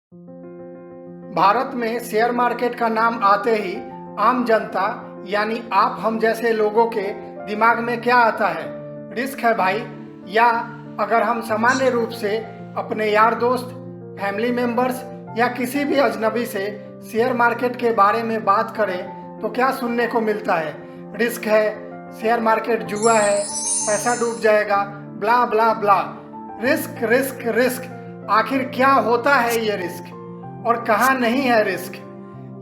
भारत में share market का नाम आते ही आम जनता यानी आप हम जैसे लोगों के दिमाग में क्या आता है? रिस्क है भाई। या अगर हम सामान्य रूप से अपने यार दोस्त, फैमिली मेंबर्स या किसी भी अजनबी से शेयर मार्केट के बारे में बात करें तो क्या सुनने को मिलता है? रिस्क है, शेयर मार्केट जुआ है, पैसा डूब जाएगा, blah blah blah. Risk risk risk. आखिर क्या होता है ये रिस्क और कहाँ नहीं है रिस्क?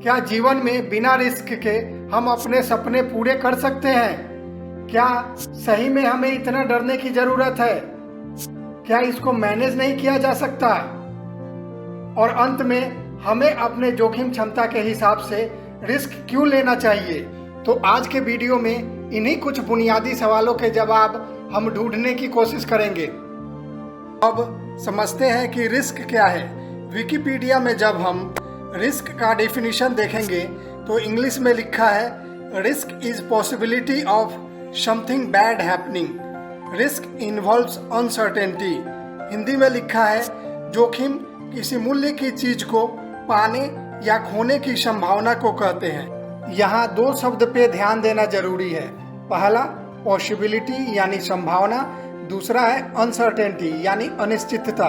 क्या जीवन में बिना रिस्क के हम अपने सपने पूरे कर सकते हैं? क्या सही में हमें इतना डरने की जरूरत है? क्या इसको मैनेज नहीं किया जा सकता? और अंत में हमें अपने जोखिम क्षमता के हिसाब से रिस्क क्यों लेना चाहिए? तो आज के वीडियो में इन्हीं कुछ बुनियादी सवालों के जवाब हम ढूंढने की कोशिश करेंगे। अब समझते हैं कि रिस्क क्या है। विकिपीडिया में जब हम रिस्क का डेफिनेशन देखेंगे तो इंग्लिश में लिखा है risk is possibility of something bad happening. Risk involves uncertainty. Hindi में लिखा है जोखिम किसी मूल्य की चीज को पाने या खोने की संभावना को कहते हैं। यहाँ दो शब्द पे ध्यान देना जरूरी है। पहला पॉसिबिलिटी यानी संभावना, दूसरा है अनसर्टेनिटी यानी अनिश्चितता।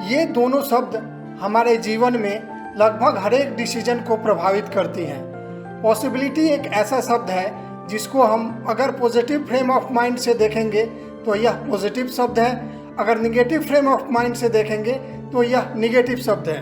ये दोनों शब्द हमारे जीवन में लगभग हर एक डिसीजन को प्रभावित करती हैं। पॉसिबिलिटी एक ऐसा शब्द है जिसको हम अगर पॉजिटिव फ्रेम ऑफ माइंड से देखेंगे तो यह पॉजिटिव शब्द है, अगर निगेटिव फ्रेम ऑफ माइंड से देखेंगे तो यह निगेटिव शब्द है।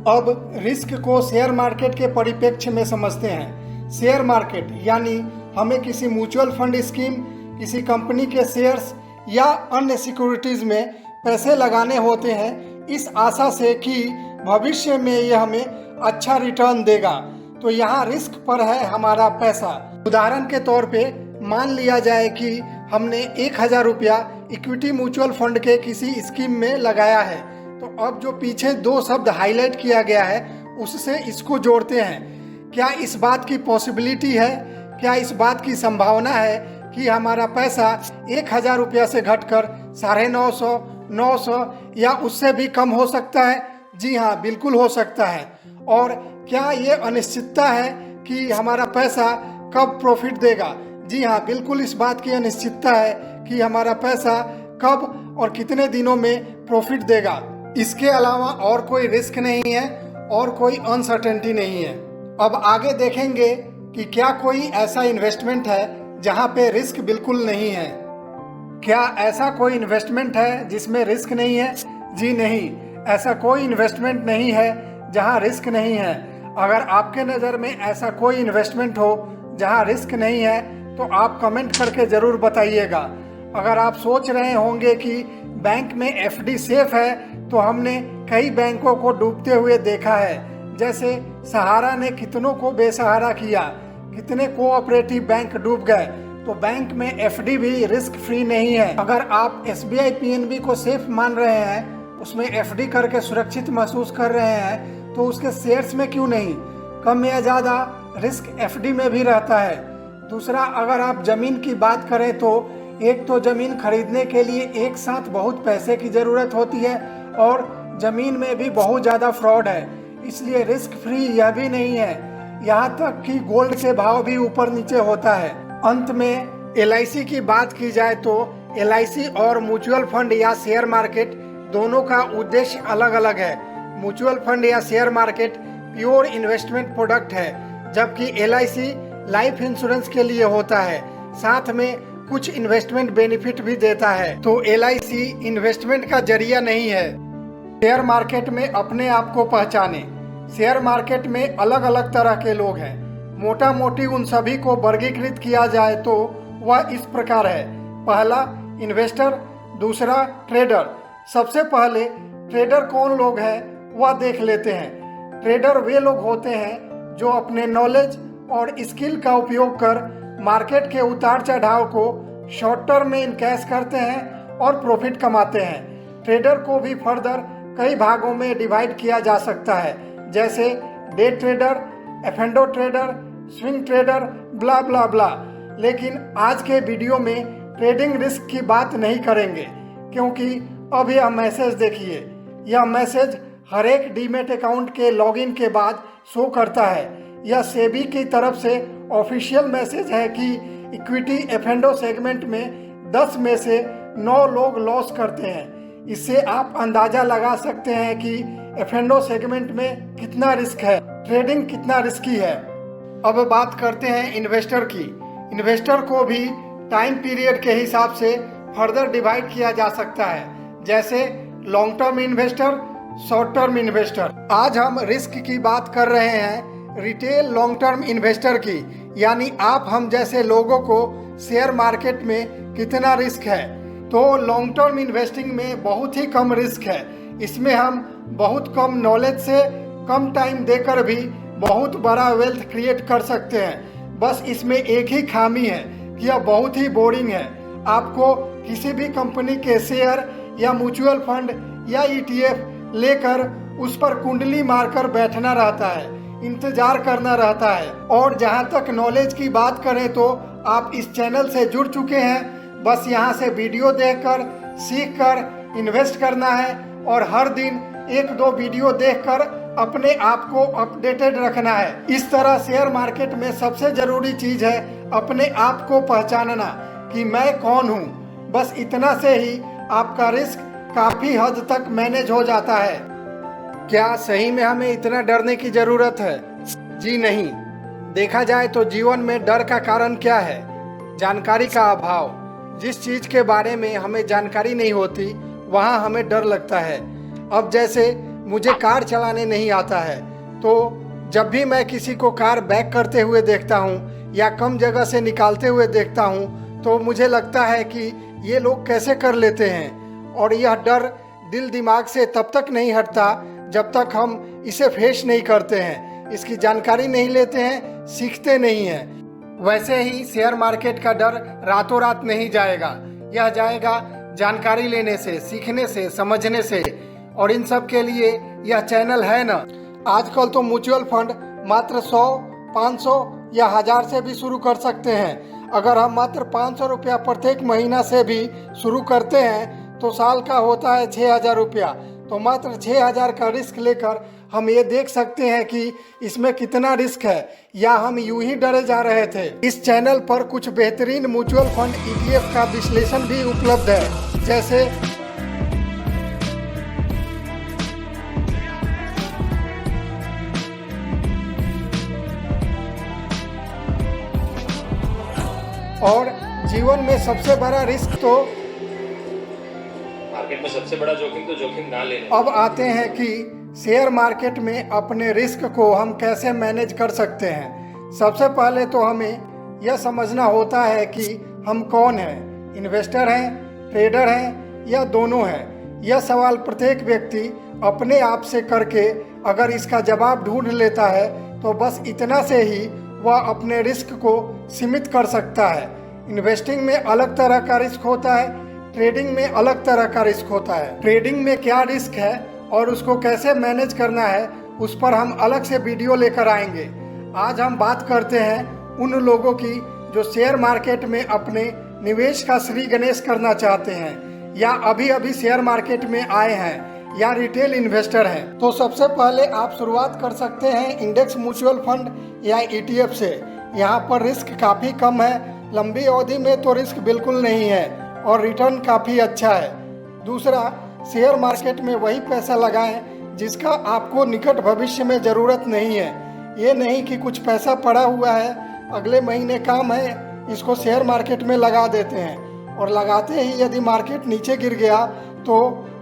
अब रिस्क को शेयर मार्केट के परिप्रेक्ष्य में समझते हैं। शेयर मार्केट यानी हमें किसी म्यूचुअल फंड स्कीम, किसी कंपनी के शेयर्स या अन्य सिक्योरिटीज में पैसे लगाने होते हैं इस आशा से कि भविष्य में यह हमें अच्छा रिटर्न देगा। तो यहाँ रिस्क पर है हमारा पैसा। उदाहरण के तौर पे मान लिया जाए कि हमने 1000 रुपया इक्विटी म्यूचुअल फंड के किसी स्कीम में लगाया है, तो अब जो पीछे दो शब्द हाईलाइट किया गया है उससे इसको जोड़ते हैं। क्या इस बात की पॉसिबिलिटी है, क्या इस बात की संभावना है कि हमारा पैसा 1000 रुपया से घटकर 950, 900 या उससे भी कम हो सकता है? जी हाँ, बिल्कुल हो सकता है। और क्या ये अनिश्चितता है कि हमारा पैसा कब प्रॉफिट देगा? जी हाँ, बिल्कुल इस बात की अनिश्चितता है कि हमारा पैसा कब और कितने दिनों में प्रॉफिट देगा। इसके अलावा और कोई रिस्क नहीं है और कोई अनसर्टेनिटी नहीं है। अब आगे देखेंगे कि क्या कोई ऐसा इन्वेस्टमेंट है जहाँ पे रिस्क बिल्कुल नहीं है। क्या ऐसा कोई इन्वेस्टमेंट है जिसमें रिस्क नहीं है? जी नहीं, ऐसा कोई इन्वेस्टमेंट नहीं है जहां रिस्क नहीं है। अगर आपके नज़र में ऐसा कोई इन्वेस्टमेंट हो जहां रिस्क नहीं है तो आप कमेंट करके ज़रूर बताइएगा। अगर आप सोच रहे होंगे कि बैंक में एफडी सेफ है, तो हमने कई बैंकों को डूबते हुए देखा है। जैसे सहारा ने कितनों को बेसहारा किया, कितने कोऑपरेटिव बैंक डूब गए। तो बैंक में एफडी भी रिस्क फ्री नहीं है। अगर आप एसबीआई पीएनबी को सेफ मान रहे हैं, उसमें एफडी करके सुरक्षित महसूस कर रहे हैं, तो उसके शेयर्स में क्यों नहीं? कम या ज़्यादा रिस्क एफडी में भी रहता है। दूसरा, अगर आप ज़मीन की बात करें तो एक तो ज़मीन खरीदने के लिए एक साथ बहुत पैसे की ज़रूरत होती है और ज़मीन में भी बहुत ज़्यादा फ्रॉड है, इसलिए रिस्क फ्री यह भी नहीं है। यहाँ तक कि गोल्ड के भाव भी ऊपर नीचे होता है। अंत में एलआईसी की बात की जाए तो एलआईसी और म्यूचुअल फंड या शेयर मार्केट दोनों का उद्देश्य अलग अलग है। म्यूचुअल फंड या share market pure investment product है, जबकि एलआईसी लाइफ इंश्योरेंस के लिए होता है, साथ में कुछ इन्वेस्टमेंट बेनिफिट भी देता है। तो एलआईसी इन्वेस्टमेंट का जरिया नहीं है। शेयर मार्केट में अपने आप को पहचाने। शेयर मार्केट में अलग अलग तरह के लोग हैं। मोटा मोटी उन सभी को वर्गीकृत किया जाए तो वह इस प्रकार है। पहला इन्वेस्टर, दूसरा ट्रेडर। सबसे पहले ट्रेडर कौन लोग हैं वह देख लेते हैं। ट्रेडर वे लोग होते हैं जो अपने नॉलेज और स्किल का उपयोग कर मार्केट के उतार चढ़ाव को शॉर्ट टर्म में इनकैश करते हैं और प्रॉफिट कमाते हैं। ट्रेडर को भी फर्दर कई भागों में डिवाइड किया जा सकता है, जैसे day trader, F and O trader, swing trader, blah blah blah. लेकिन आज के वीडियो में ट्रेडिंग रिस्क की बात नहीं करेंगे, क्योंकि अब यह मैसेज देखिए। यह मैसेज हर एक डीमेट अकाउंट के लॉगिन के बाद शो करता है। यह सेबी की तरफ से ऑफिशियल मैसेज है कि इक्विटी एफ&ओ सेगमेंट में 10 में से 9 लोग लॉस करते हैं। इससे आप अंदाजा लगा सकते हैं कि एफ&ओ सेगमेंट में कितना रिस्क है, ट्रेडिंग कितना रिस्की है। अब बात करते हैं इन्वेस्टर की। इन्वेस्टर को भी टाइम पीरियड के हिसाब से फर्दर डिवाइड किया जा सकता है, जैसे long term investor, short term investor. आज हम रिस्क की बात कर रहे हैं रिटेल लॉन्ग टर्म इन्वेस्टर की, यानी आप हम जैसे लोगों को शेयर मार्केट में कितना रिस्क है। तो लॉन्ग टर्म इन्वेस्टिंग में बहुत ही कम रिस्क है। इसमें हम बहुत कम नॉलेज से कम टाइम देकर भी बहुत बड़ा वेल्थ क्रिएट कर सकते हैं। बस इसमें एक ही खामी है कि यह बहुत ही बोरिंग है। आपको किसी भी कंपनी के शेयर या म्यूचुअल फंड या ETF लेकर उस पर कुंडली मारकर बैठना रहता है, इंतजार करना रहता है। और जहां तक नॉलेज की बात करें तो आप इस चैनल से जुड़ चुके हैं। बस यहां से वीडियो देखकर सीखकर इन्वेस्ट करना है और हर दिन 1-2 वीडियो देखकर अपने आप को अपडेटेड रखना है। इस तरह शेयर मार्केट में सबसे जरूरी चीज है अपने आप को पहचानना कि मैं कौन हूँ। बस इतना से ही आपका रिस्क काफी हद तक मैनेज हो जाता है। क्या सही में हमें इतना डरने की जरूरत है? जी नहीं। देखा जाए तो जीवन में डर का कारण क्या है? जानकारी का अभाव। जिस चीज के बारे में हमें जानकारी नहीं होती वहाँ हमें डर लगता है। अब जैसे मुझे कार चलाने नहीं आता है, तो जब भी मैं किसी को कार बैक करते हुए देखता हूँ या कम जगह से निकालते हुए देखता हूँ तो मुझे लगता है कि ये लोग कैसे कर लेते हैं। और यह डर दिल दिमाग से तब तक नहीं हटता जब तक हम इसे फेस नहीं करते हैं, इसकी जानकारी नहीं लेते हैं, सीखते नहीं हैं। वैसे ही शेयर मार्केट का डर रातों रात नहीं जाएगा। यह जाएगा जानकारी लेने से, सीखने से, समझने से। और इन सब के लिए यह चैनल है ना। आजकल तो म्यूचुअल फंड मात्र 100, 500 या 1000 से भी शुरू कर सकते हैं। अगर हम मात्र 500 रुपया प्रत्येक महीना से भी शुरू करते हैं तो साल का होता है 6000 रुपया। तो मात्र 6000 का रिस्क लेकर हम ये देख सकते हैं कि इसमें कितना रिस्क है, या हम यूं ही डरे जा रहे थे। इस चैनल पर कुछ बेहतरीन म्यूचुअल फंड ETF का विश्लेषण भी उपलब्ध है, जैसे और जीवन में सबसे बड़ा रिस्क तो मार्केट में सबसे बड़ा जोखिम तो जोखिम ना लेना। अब आते हैं कि शेयर मार्केट में अपने रिस्क को हम कैसे मैनेज कर सकते हैं। सबसे पहले तो हमें यह समझना होता है कि हम कौन हैं, इन्वेस्टर हैं, ट्रेडर हैं या दोनों हैं। यह सवाल प्रत्येक व्यक्ति अपने आप से करके अगर इसका जवाब ढूंढ लेता है तो बस इतना से ही वह अपने रिस्क को सीमित कर सकता है। इन्वेस्टिंग में अलग तरह का रिस्क होता है, ट्रेडिंग में अलग तरह का रिस्क होता है। ट्रेडिंग में क्या रिस्क है और उसको कैसे मैनेज करना है उस पर हम अलग से वीडियो लेकर आएंगे। आज हम बात करते हैं उन लोगों की जो शेयर मार्केट में अपने निवेश का श्री गणेश करना चाहते हैं, या अभी अभी शेयर मार्केट में आए हैं, या रिटेल इन्वेस्टर हैं। तो सबसे पहले आप शुरुआत कर सकते हैं इंडेक्स म्यूचुअल फंड या ETF से। यहाँ पर रिस्क काफ़ी कम है, लंबी अवधि में तो रिस्क बिल्कुल नहीं है और रिटर्न काफ़ी अच्छा है। दूसरा, शेयर मार्केट में वही पैसा लगाएं जिसका आपको निकट भविष्य में ज़रूरत नहीं है। ये नहीं कि कुछ पैसा पड़ा हुआ है, अगले महीने काम है, इसको शेयर मार्केट में लगा देते हैं और लगाते ही यदि मार्केट नीचे गिर गया तो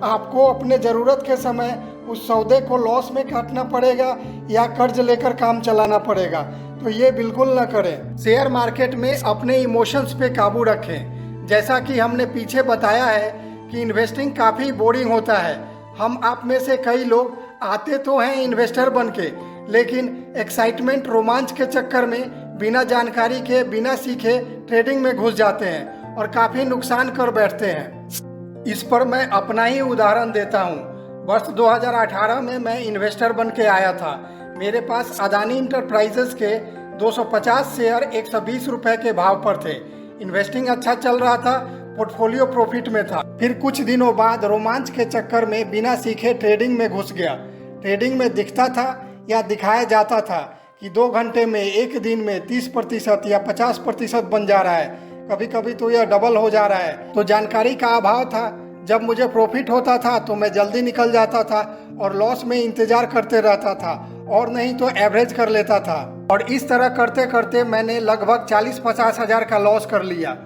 आपको अपने ज़रूरत के समय उस सौदे को लॉस में काटना पड़ेगा या कर्ज लेकर काम चलाना पड़ेगा। तो ये बिल्कुल ना करें। शेयर मार्केट में अपने इमोशंस पे काबू रखें। जैसा कि हमने पीछे बताया है कि इन्वेस्टिंग काफ़ी बोरिंग होता है। हम आप में से कई लोग आते तो हैं इन्वेस्टर बन के, लेकिन एक्साइटमेंट, रोमांच के चक्कर में बिना जानकारी के, बिना सीखे ट्रेडिंग में घुस जाते हैं और काफ़ी नुकसान कर बैठते हैं। इस पर मैं अपना ही उदाहरण देता हूँ। वर्ष 2018 में मैं इन्वेस्टर बन के आया था। मेरे पास अदानी इंटरप्राइजेस के 250 शेयर 120 रुपए के भाव पर थे। इन्वेस्टिंग अच्छा चल रहा था, पोर्टफोलियो प्रॉफिट में था। फिर कुछ दिनों बाद रोमांच के चक्कर में बिना सीखे ट्रेडिंग में घुस गया। ट्रेडिंग में दिखता था या दिखाया जाता था कि 2 घंटे में, एक दिन में 30% या 50% बन जा रहा है, कभी कभी तो यह डबल हो जा रहा है। तो जानकारी का अभाव था। जब मुझे प्रॉफिट होता था तो मैं जल्दी निकल जाता था और लॉस में इंतजार करते रहता था, और नहीं तो एवरेज कर लेता था। और इस तरह करते करते मैंने लगभग 40-50 हज़ार का लॉस कर लिया।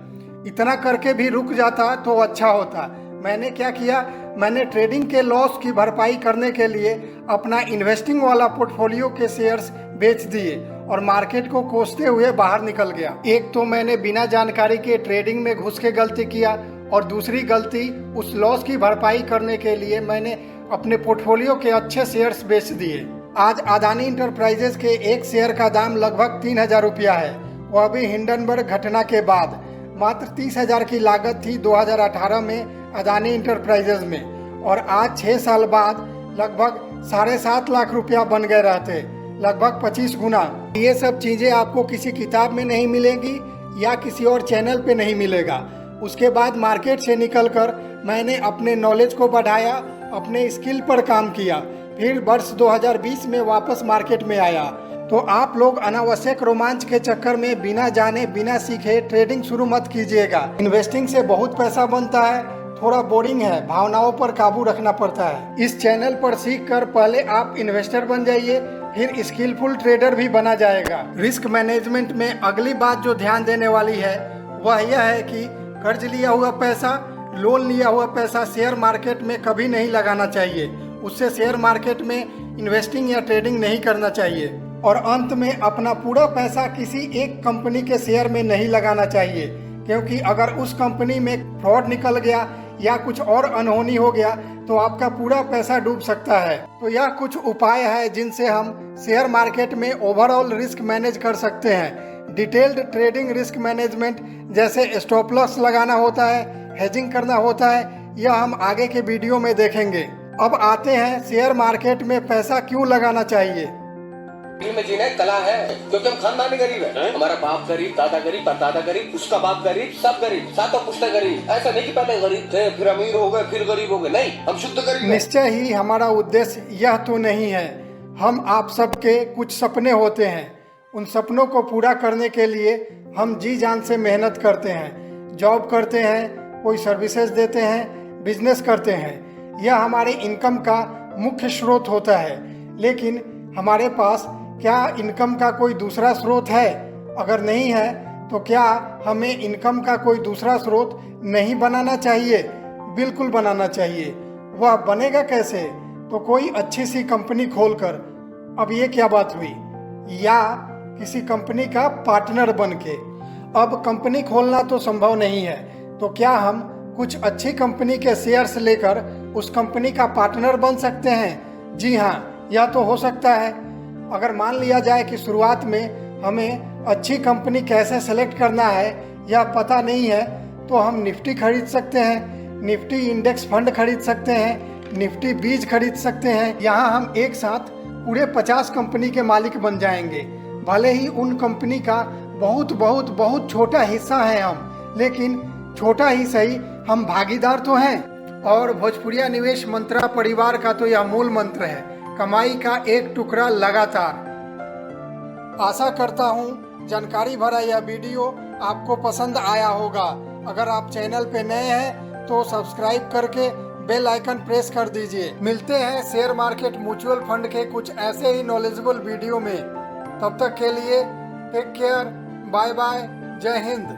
इतना करके भी रुक जाता तो अच्छा होता। मैंने क्या किया, मैंने ट्रेडिंग के लॉस की भरपाई करने के लिए अपना इन्वेस्टिंग वाला पोर्टफोलियो के शेयर्स बेच दिए और मार्केट को कोसते हुए बाहर निकल गया। एक तो मैंने बिना जानकारी के ट्रेडिंग में घुस के गलती किया, और दूसरी गलती, उस लॉस की भरपाई करने के लिए मैंने अपने पोर्टफोलियो के अच्छे शेयर्स बेच दिए। आज अदानी इंटरप्राइजेज के एक शेयर का दाम लगभग 3,000 रुपया है, वह भी हिंडनबर्ग घटना के बाद। मात्र 30,000 की लागत थी 2018 में अदानी इंटरप्राइजेज में, और आज 6 साल बाद लगभग 7.5 लाख रुपया बन गए रहते, लगभग 25 गुना। ये सब चीज़ें आपको किसी किताब में नहीं मिलेंगी या किसी और चैनल पे नहीं मिलेगा। उसके बाद मार्केट से निकलकर मैंने अपने नॉलेज को बढ़ाया, अपने स्किल पर काम किया, फिर वर्ष 2020 में वापस मार्केट में आया। तो आप लोग अनावश्यक रोमांच के चक्कर में बिना जाने बिना सीखे ट्रेडिंग शुरू मत कीजिएगा। इन्वेस्टिंग से बहुत पैसा बनता है, थोड़ा बोरिंग है, भावनाओं पर काबू रखना पड़ता है। इस चैनल पर सीखकर पहले आप इन्वेस्टर बन जाइए, फिर स्किलफुल ट्रेडर भी बना जाएगा। रिस्क मैनेजमेंट में अगली बात जो ध्यान देने वाली है वह यह है कि कर्ज लिया हुआ पैसा, लोन लिया हुआ पैसा शेयर मार्केट में कभी नहीं लगाना चाहिए। उससे शेयर मार्केट में इन्वेस्टिंग या ट्रेडिंग नहीं करना चाहिए। और अंत में अपना पूरा पैसा किसी एक कंपनी के शेयर में नहीं लगाना चाहिए, क्योंकि अगर उस कंपनी में फ्रॉड निकल गया या कुछ और अनहोनी हो गया तो आपका पूरा पैसा डूब सकता है। तो यह कुछ उपाय है जिनसे हम शेयर मार्केट में ओवरऑल रिस्क मैनेज कर सकते हैं। डिटेल्ड ट्रेडिंग रिस्क मैनेजमेंट जैसे स्टॉप लॉस लगाना होता है, हेजिंग करना होता है, यह हम आगे के वीडियो में देखेंगे। अब आते हैं शेयर मार्केट में पैसा क्यों लगाना चाहिए। में जीना एक कला है, क्योंकि हम खानदानी गरीब है। हमारा बाप गरीब, दादा गरीब, परदादा गरीब, उसका बाप गरीब, सब गरीब, सातों पुश्ता गरीब। ऐसा नहीं कि पहले गरीब थे फिर अमीर हो गए फिर गरीब हो गए, नहीं, हम शुद्ध गरीब हैं। निश्चय ही हमारा उद्देश्य यह तो नहीं है। हम आप सबके कुछ सपने होते हैं, उन सपनों को पूरा करने के लिए हम जी जान से मेहनत करते हैं, जॉब करते हैं, कोई सर्विसेज देते हैं, बिजनेस करते हैं। यह हमारे इनकम का मुख्य स्रोत होता है। लेकिन हमारे पास क्या इनकम का कोई दूसरा स्रोत है? अगर नहीं है तो क्या हमें इनकम का कोई दूसरा स्रोत नहीं बनाना चाहिए? बिल्कुल बनाना चाहिए। वह बनेगा कैसे? तो कोई अच्छी सी कंपनी खोलकर। अब ये क्या बात हुई? या किसी कंपनी का पार्टनर बन के। अब कंपनी खोलना तो संभव नहीं है, तो क्या हम कुछ अच्छी कंपनी के शेयर्स लेकर उस कंपनी का पार्टनर बन सकते हैं? जी हाँ, यह तो हो सकता है। अगर मान लिया जाए कि शुरुआत में हमें अच्छी कंपनी कैसे सेलेक्ट करना है यह पता नहीं है, तो हम निफ्टी खरीद सकते हैं, निफ्टी इंडेक्स फंड खरीद सकते हैं, निफ्टी बीज खरीद सकते हैं। यहाँ हम एक साथ पूरे 50 कंपनी के मालिक बन जाएंगे। भले ही उन कंपनी का बहुत बहुत बहुत छोटा हिस्सा है हम, लेकिन छोटा ही सही, हम भागीदार तो हैं। और भोजपुरिया निवेश मंत्रा परिवार का तो यह मूल मंत्र है, कमाई का एक टुकड़ा लगातार। आशा करता हूँ जानकारी भरा यह वीडियो आपको पसंद आया होगा। अगर आप चैनल पे नए हैं तो सब्सक्राइब करके बेल आइकन प्रेस कर दीजिए। मिलते हैं शेयर मार्केट म्यूचुअल फंड के कुछ ऐसे ही नॉलेजेबल वीडियो में। तब तक के लिए टेक केयर, बाय बाय, जय हिंद।